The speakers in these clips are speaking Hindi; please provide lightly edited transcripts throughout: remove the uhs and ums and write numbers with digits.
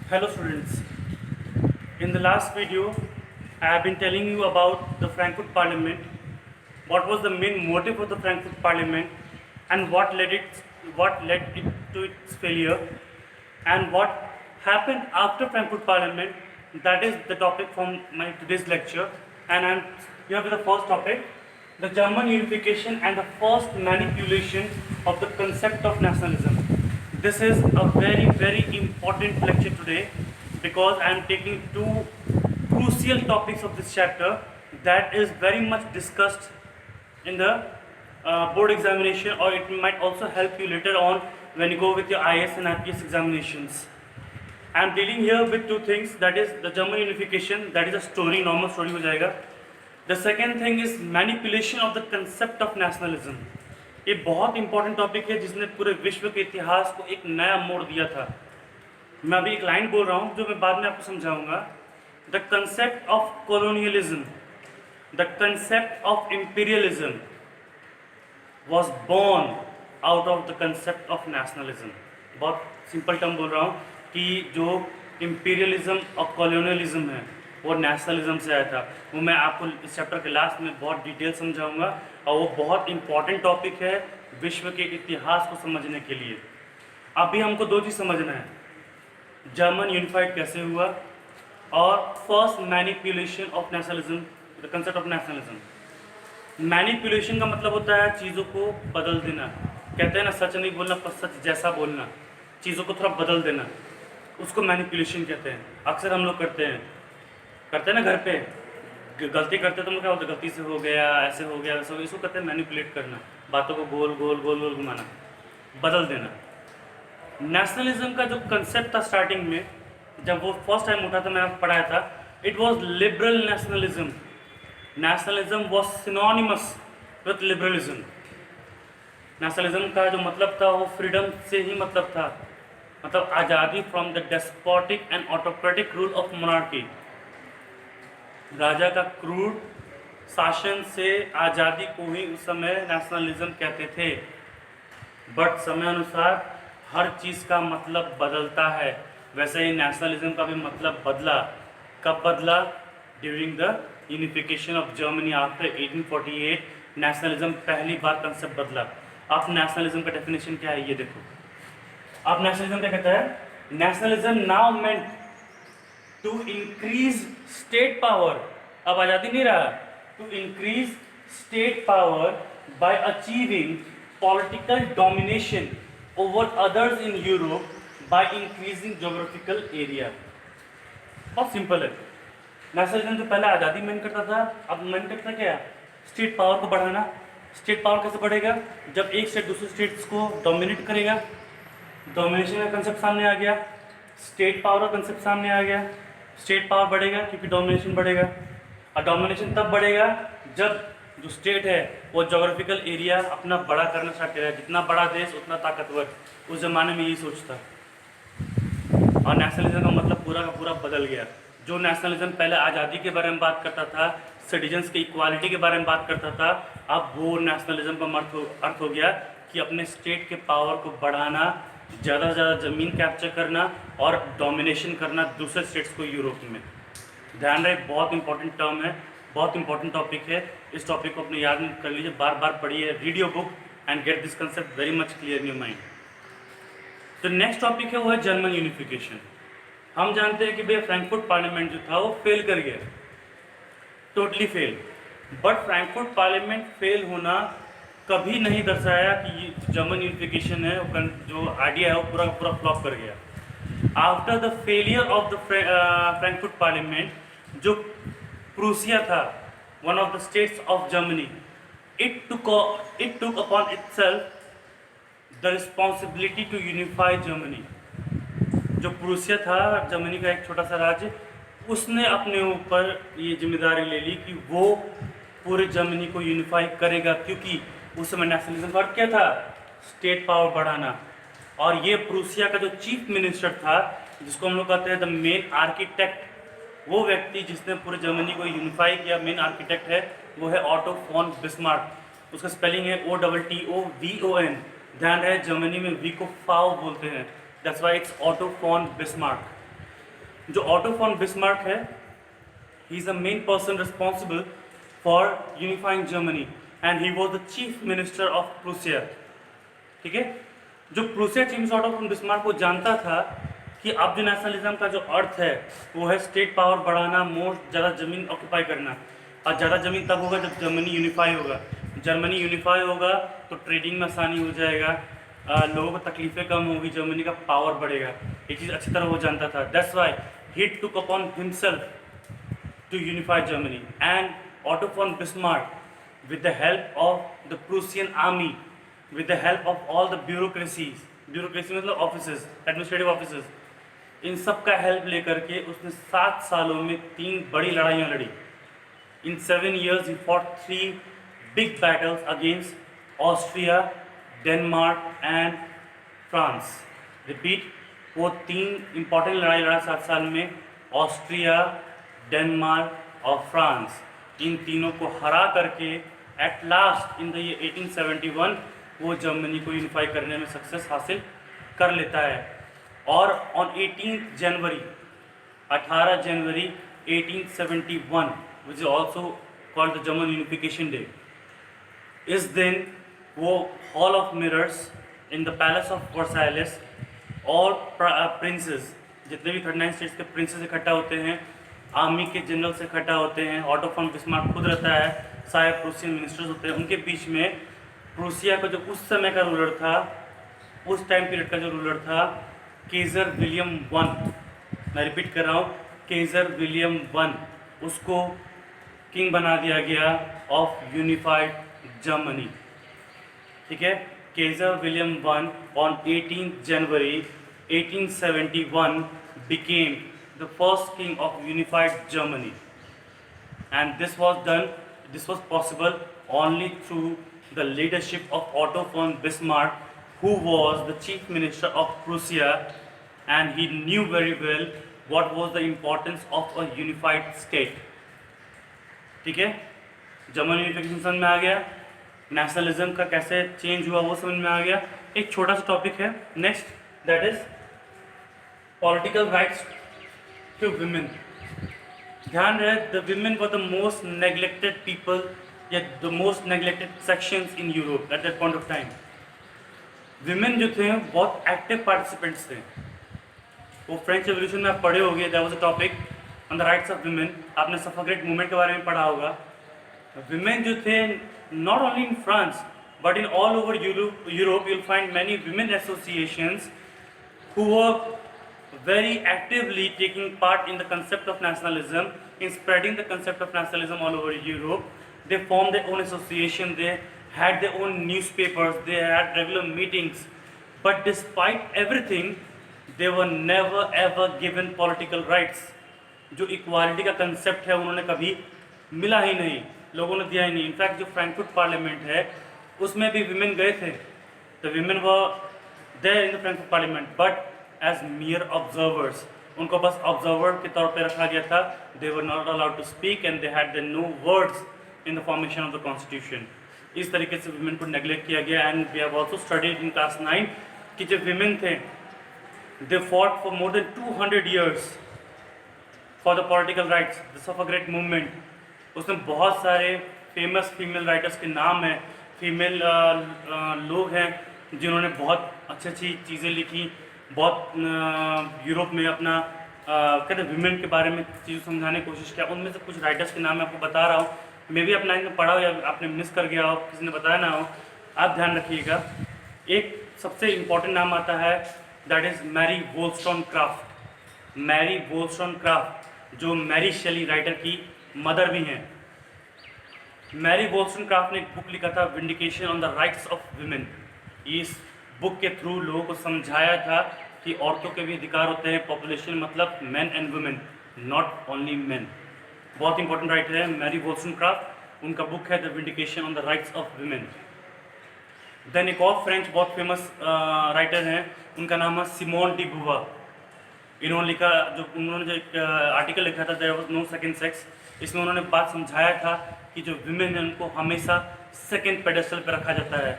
Hello students. In the last video, I have been telling you about the Frankfurt Parliament, what was the main motive of the Frankfurt Parliament, and what led it to its failure, and what happened after Frankfurt Parliament. That is the topic from my today's lecture, and I'm here with the first topic, the German unification and the first manipulation of the concept of nationalism. This is a very important lecture today because I am taking two crucial topics of this chapter that is very much discussed in the board examination, or it might also help you later on when you go with your IS and IPS examinations. I am dealing here with two things, that is the German unification, that is a story, normal story हो जाएगा. The second thing is manipulation of the concept of nationalism. ये बहुत इंपॉर्टेंट टॉपिक है जिसने पूरे विश्व के इतिहास को एक नया मोड़ दिया था. मैं अभी एक लाइन बोल रहा हूँ जो मैं बाद में आपको समझाऊंगा. The concept of colonialism, the concept of imperialism was born out of the concept of nationalism. बहुत सिंपल टर्म बोल रहा हूँ कि जो imperialism और colonialism है वो नेशनलिज्म से आया था. वो मैं आपको इस चैप्टर के लास्ट में बहुत डिटेल समझाऊंगा और वो बहुत इंपॉर्टेंट टॉपिक है विश्व के इतिहास को समझने के लिए. अभी हमको दो चीज़ समझना है, जर्मन यूनिफाइड कैसे हुआ और first manipulation of nationalism, the concept of nationalism. Manipulation का मतलब होता है चीज़ों को बदल देना. कहते हैं ना, सच नहीं बोलना पर सच जैसा बोलना, चीज़ों को थोड़ा बदल देना, उसको मैनिपुलेशन कहते हैं. अक्सर हम लोग करते हैं ना घर पे, गलती करते तो क्या होता है, गलती से हो गया, ऐसे हो गया, वैसे हो गया, इसको कहते हैं मैनिपुलेट करना, बातों को गोल गोल गोल गोल घुमाना, बदल देना. नेशनलिज्म का जो कंसेप्ट था स्टार्टिंग में, जब वो फर्स्ट टाइम उठा था, मैंने पढ़ाया था, it was liberal nationalism. Nationalism was synonymous with liberalism. Nationalism का जो मतलब था वो फ्रीडम से ही मतलब था, मतलब आज़ादी from the despotic and autocratic rule of monarchy. राजा का क्रूर शासन से आज़ादी को ही उस समय नेशनलिज्म कहते थे. बट समय अनुसार हर चीज़ का मतलब बदलता है, वैसे ही नेशनलिज्म का भी मतलब बदला. कब बदला? During the unification of Germany after 1848 nationalism पहली बार कंसेप्ट बदला. अब नेशनलिज्म का डेफिनेशन क्या है ये देखो. अब नेशनलिज्म क्या कहता है? Nationalism now meant to increase state power. अब आज़ादी नहीं रहा, to increase state power by achieving political domination over others in Europe by increasing geographical area. बहुत सिंपल है. नेशनलिज्म जो पहले आज़ादी मेन करता था, अब मेन करता क्या? स्टेट पावर को बढ़ाना. स्टेट पावर कैसे बढ़ेगा? जब एक स्टेट दूसरे स्टेट्स को डोमिनेट करेगा. डोमिनेशन का कंसेप्ट सामने आ गया, स्टेट पावर का कंसेप्ट सामने आ गया. स्टेट पावर बढ़ेगा क्योंकि डोमिनेशन बढ़ेगा, और डोमिनेशन तब बढ़ेगा जब जो स्टेट है वो जोग्राफिकल एरिया अपना बड़ा करना स्टार्ट करेगा. जितना बड़ा देश उतना ताकतवर. उस ज़माने में यही सोचता. और नेशनलिज्म का मतलब पूरा का पूरा बदल गया. जो नेशनलिज्म पहले आज़ादी के बारे में बात करता था, सिटीजन्स की इक्वालिटी के बारे में बात करता था, अब वो नेशनलिज्म का अर्थ हो गया कि अपने स्टेट के पावर को बढ़ाना, ज़्यादा से ज़्यादा ज़मीन कैप्चर करना और डोमिनेशन करना दूसरे स्टेट्स को यूरोप में. ध्यान रहे, बहुत इंपॉर्टेंट टर्म है, बहुत इंपॉर्टेंट टॉपिक है. इस टॉपिक को अपने याद कर लीजिए, बार बार पढ़िए, read your book and get this concept very much clear in your mind. तो नेक्स्ट टॉपिक है वो है जर्मन यूनिफिकेशन. हम जानते हैं कि भैया फ्रैंकफर्ट पार्लियामेंट जो था वो फेल कर गया, totally fail. But Frankfurt parliament fail होना कभी नहीं दर्शाया कि ये जर्मन यूनिफिकेशन है, जो आइडिया है वो पूरा पूरा फ्लॉप कर गया. After the failure of the Frankfurt parliament, जो प्रूसिया था, one of the states of Germany, it took upon itself the responsibility to unify Germany. जो प्रूसिया था, जर्मनी का एक छोटा सा राज्य, उसने अपने ऊपर ये जिम्मेदारी ले ली कि वो पूरे जर्मनी को यूनिफाई करेगा, क्योंकि उस समय नेशनलिज्म का अर्थ क्या था? स्टेट पावर बढ़ाना. और ये प्रूसिया का जो चीफ मिनिस्टर था, जिसको हम लोग कहते हैं द मेन आर्किटेक्ट, वो व्यक्ति जिसने पूरे जर्मनी को यूनिफाई किया, मेन आर्किटेक्ट है, वो है ऑटो फॉन बिस्मार्क. उसका स्पेलिंग है OTTOVON. ध्यान रहे, जर्मनी में वी को फाव बोलते हैं. That's why it's Otto von Bismarck. जो ऑटो फॉन बिस्मार्क है, he is the main person responsible for unifying Germany and he was the chief minister of Prussia. ठीक है, जो Prussia chief minister Otto von Bismarck वो जानता था कि अब जो नेशनलिज्म का जो अर्थ है वो है स्टेट पावर बढ़ाना, मोस्ट ज़्यादा ज़मीन ऑक्यूपाई करना। और ज़्यादा ज़मीन तब होगा जब जर्मनी यूनिफाई होगा। जर्मनी यूनिफाई होगा तो ट्रेडिंग में आसानी हो जाएगा, लोगों को तकलीफ़ें कम होगी, जर्मनी का पावर बढ़ेगा। ये चीज़ अच्छी तरह वो जानता था। That's why he took upon himself to unify Germany and Otto von Bismarck with the help of the Prussian army, with the help of all the bureaucracies, bureaucracy मतलब offices, administrative offices, इन सब का हेल्प लेकर के उसने 7 सालों में 3 बड़ी लड़ाइयाँ लड़ी। In 7 years he fought 3 big battles against Austria, Denmark and France. Repeat, वो 3 important लड़ाई लड़ा 7 साल में, ऑस्ट्रिया, डेनमार्क और फ्रांस। इन तीनों को हरा करके at last in the year 1871 वो जर्मनी को यूनिफाई करने में सक्सेस हासिल कर लेता है। और on 18 January 18 January 1871 which is also called the German unification day, इस दिन वो hall of mirrors in the palace of Versailles और प्रिंसेस, जितने भी 39 स्टेट्स के प्रिंसेस इकट्ठा होते हैं, आर्मी के जनरल्स इकट्ठा होते हैं, ऑटो फॉन बिस्मार्क खुद रहता है, सारे प्रूसियन मिनिस्टर्स होते हैं, उनके बीच में प्रूसिया का जो उस समय का रूलर था, उस टाइम पीरियड का जो रूलर था, केजर विलियम वन, मैं रिपीट कर रहा हूँ, केजर विलियम वन, उसको किंग बना दिया गया ऑफ यूनिफाइड जर्मनी। ठीक है, Kjær William one on 18 January 1871 became the first king of unified Germany, and this was possible only through the leadership of Otto von Bismarck, who was the chief minister of Prussia, and he knew very well what was the importance of a unified state. ठीक है, जर्मन यूनिफिकेशन समझ में आ गया, नेशनलिज्म का कैसे चेंज हुआ वो समझ में आ गया। एक छोटा सा टॉपिक है next, that is political rights to women। ध्यान रहे, the women were the most neglected people, yet the most neglected sections in Europe at that point of time। women जो थे बहुत एक्टिव पार्टिसिपेंट्स थे। वो फ्रेंच रेवोल्यूशन में आप पढ़े होंगे, there was a topic on the rights of women, आपने सफरेट मूवमेंट के बारे में पढ़ा होगा। women जो थे not only in France but in all over Europe you'll find many women associations who were very actively taking part in the concept of nationalism, in spreading the concept of nationalism all over Europe. They formed their own association, they had their own newspapers, they had regular meetings, but despite everything they were never ever given political rights। जो इक्वालिटी का कंसेप्ट है उन्होंने कभी मिला ही नहीं, लोगों ने दिया ही नहीं। इनफैक्ट जो फ्रैंकफर्ट पार्लियामेंट है उसमें भी विमेन गए थे, तो women were there in the Frankfurt parliament but as mere observers, उनको बस ऑब्जर्वर के तौर पे रखा गया था। They were not allowed to speak and they had the no words in the formation of the constitution. इस तरीके से विमेन को नेग्लेक्ट किया गया। And we have also studied in class 9 कि जो विमेन थे they fought for more than 200 years for the political rights, the suffragette movement. उसमें बहुत सारे फेमस फीमेल राइटर्स के नाम हैं, फीमेल लोग हैं जिन्होंने बहुत अच्छी अच्छी चीज़ें लिखी, बहुत यूरोप में अपना कहते हैं विमेन के बारे में चीज़ समझाने की कोशिश किया। उनमें से कुछ राइटर्स के नाम मैं आपको बता रहा हूँ, मे भी अपना इनमें पढ़ा हो या आपने मिस कर गया हो, किसी ने बताया ना हो, आप ध्यान रखिएगा। एक सबसे इम्पॉर्टेंट नाम आता है, दैट इज़ मैरी वोल्स्टोनक्राफ्ट। मैरी वोल्स्टोनक्राफ्ट जो मैरी शेली राइटर की मदर भी हैं। मैरी वोल्स्टोनक्राफ्ट ने एक बुक लिखा था, vindication on the rights of women. इस बुक के थ्रू लोगों को समझाया था कि औरतों के भी अधिकार होते हैं, पॉपुलेशन मतलब man and women, not only man. बहुत इंपॉर्टेंट राइटर है मैरी वोल्स्टोनक्राफ्ट, उनका बुक है the vindication on the rights of women. Then एक और फ्रेंच बहुत फेमस राइटर हैं, उनका नाम है सिमोन डी बुवा। इन्होंने लिखा, जो उन्होंने जो एक आर्टिकल लिखा था, there was no second sex, इसमें उन्होंने बात समझाया था कि जो विमेन है उनको हमेशा सेकंड पेडेस्टल पर रखा जाता है।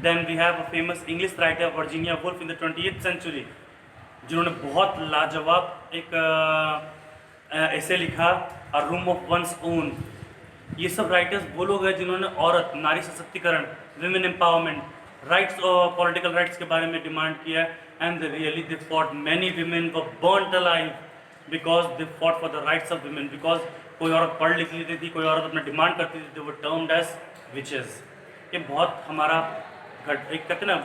Then we have a famous English writer Virginia Woolf in the 20th century। जिन्होंने बहुत लाजवाब एक ऐसे लिखा, a room of one's own. ये सब राइटर्स वो लोग हैं जिन्होंने औरत, नारी सशक्तिकरण, विमेन एम्पावरमेंट, राइट्स और पॉलिटिकल राइट्स के बारे में डिमांड किया। And really they fought, many women were burned alive because they fought for the rights of women. Because कोई औरत पढ़ लिख लेती थी, कोई औरत अपना डिमांड करती थी, दे वर टर्म्ड एज विचेस। ये बहुत हमारा एक कहते हैं ना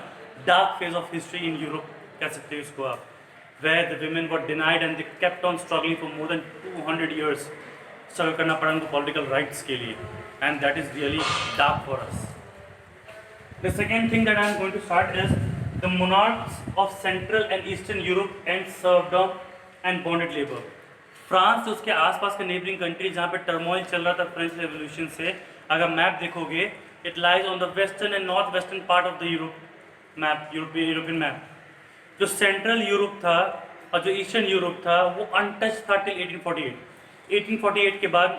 dark phase of history in Europe कह सकते हो इसको आप, where the women were denied and they kept on struggling for more than 200 years। Struggle करना पड़ा उनको पॉलिटिकल राइट्स के लिए, and that is really dark for us. The second thing that I am going to start is the monarchs of central and eastern Europe and serfdom and bonded labour. France उसके आसपास के नेबरिंग कंट्री जहाँ पे टर्मोइल चल रहा था फ्रेंच रेवोल्यूशन से, अगर मैप देखोगे it lies on the western and north western part of the Europe map, European map. जो सेंट्रल यूरोप था और जो ईस्टर्न यूरोप था वो अनटच था टिल 1848। 1848 के बाद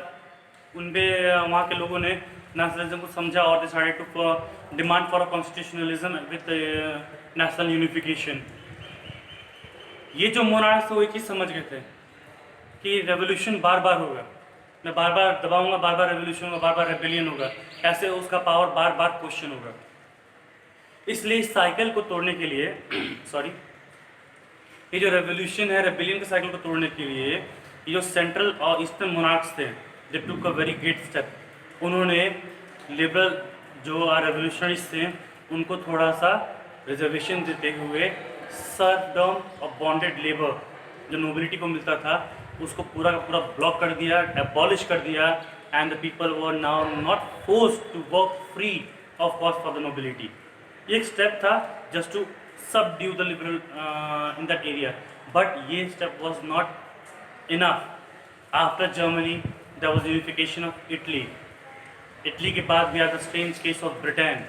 उनपे वहाँ के लोगों ने नेशनलिज्म को समझा और decided to demand for a constitutionalism with national unification. ये जो मोनार्क्स वो एक चीज़ समझ गए थे कि रेवोल्यूशन बार बार होगा, मैं बार बार दबाऊंगा, बार बार रेवोल्यूशन होगा, बार बार रेबेलियन होगा, ऐसे उसका पावर बार बार क्वेश्चन होगा। इसलिए इस साइकिल को तोड़ने के लिए सॉरी, ये जो रेवोल्यूशन है, रेबेलियन के साइकिल को तोड़ने के लिए ये जो सेंट्रल और ईस्टर्न मोनार्क्स थे, दे टूक अ वेरी ग्रेट स्टेप। उन्होंने लिबरल जो रेवोल्यूशनरिस्ट थे उनको थोड़ा सा रिजर्वेशन देते हुए सर्वडम और बॉन्डेड लेबर जो नोबिलिटी को मिलता था उसको पूरा का पूरा ब्लॉक कर दिया, एबॉलिश कर दिया, and the people were now not forced to work free of cost for the nobility. एक स्टेप था just to subdue the liberal in that area, but ये step was not enough. After Germany there was unification of Italy. Italy के बाद we are the strange case of Britain.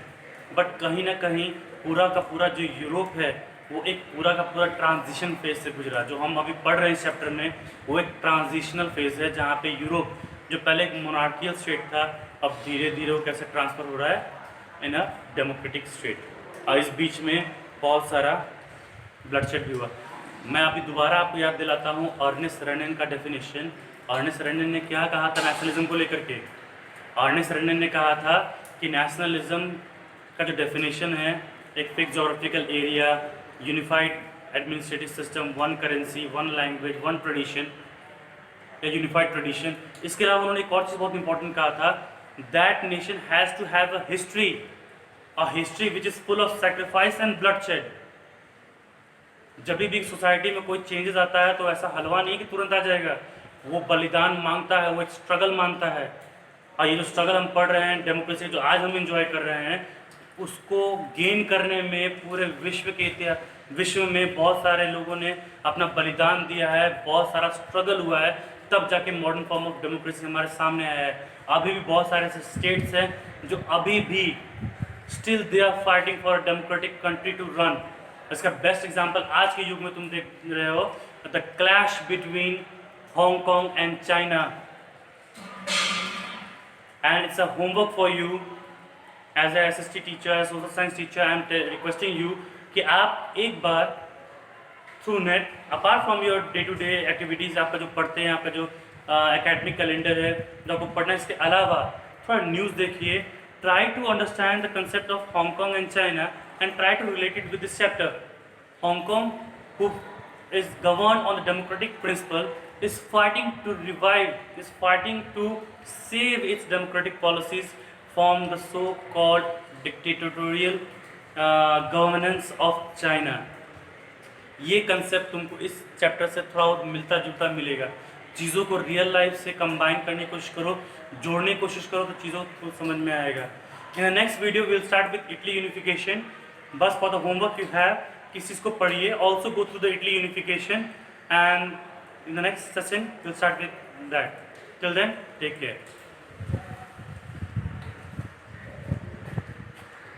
But कहीं ना कहीं पूरा का पूरा जो यूरोप है वो एक पूरा का पूरा ट्रांजिशन फेज से गुजरा। जो हम अभी पढ़ रहे हैं इस चैप्टर में वो एक ट्रांजिशनल फेज है जहाँ पे यूरोप जो पहले एक मोनार्कियल स्टेट था अब धीरे धीरे वो कैसे ट्रांसफ़र हो रहा है इन अ डेमोक्रेटिक स्टेट। और इस बीच में बहुत सारा ब्लडशेड भी हुआ। मैं अभी दोबारा आपको याद दिलाता हूँ अर्नेस्ट रेनन का डेफिनेशन। अर्नेस्ट रेनन ने क्या कहा था नेशनलिज्म को लेकर के? अर्नेस्ट रेनन ने कहा था कि नेशनलिज्म का जो डेफिनेशन है एक fix geographical area, unified administrative system, one currency, one language, one tradition या यूनिफाइड ट्रेडिशन। इसके अलावा उन्होंने एक और चीज़ बहुत इंपॉर्टेंट कहा था, that nation has to have a history which is full of sacrifice and bloodshed. जब भी सोसाइटी में कोई चेंजेस आता है तो ऐसा हलवा नहीं कि तुरंत आ जाएगा, वो बलिदान मांगता है, वो एक स्ट्रगल मांगता है। और ये जो स्ट्रगल हम पढ़ रहे हैं, डेमोक्रेसी जो आज हम इंजॉय कर रहे हैं, उसको गेन करने में पूरे विश्व में बहुत सारे लोगों ने अपना बलिदान दिया है, बहुत सारा स्ट्रगल हुआ है, तब जाके मॉडर्न फॉर्म ऑफ डेमोक्रेसी हमारे सामने आया है। अभी भी बहुत सारे ऐसे स्टेट्स हैं जो अभी भी still they are fighting for a democratic country to run. इसका बेस्ट एग्जांपल आज के युग में तुम देख रहे हो, the clash between Hong Kong and China. And it's a homework for you as a SST teacher, social science teacher. I am requesting you कि आप एक बार through net, apart from your day to day activities, आपका जो पढ़ते हैं, आपका जो एकेडमिक कैलेंडर है जो आपको पढ़ना है, इसके अलावा थोड़ा न्यूज़ देखिए। Try to understand the concept of Hong Kong and China and try to relate it with this chapter. Hong Kong, who is governed on the democratic principle, is fighting to save its democratic policies from the so-called dictatorial governance of China. ये कंसेप्ट तुमको इस चैप्टर से थोड़ा मिलता जुलता मिलेगा। चीज़ों को रियल लाइफ से कंबाइन करने की कोशिश करो, जोड़ने की कोशिश करो, तो चीज़ों को समझ में आएगा। In the next video we will start with Italy unification. बस for the homework you have किस चीज़ को पढ़िए, also go through the Italy unification, and in the next session you will start with that. Till then take care.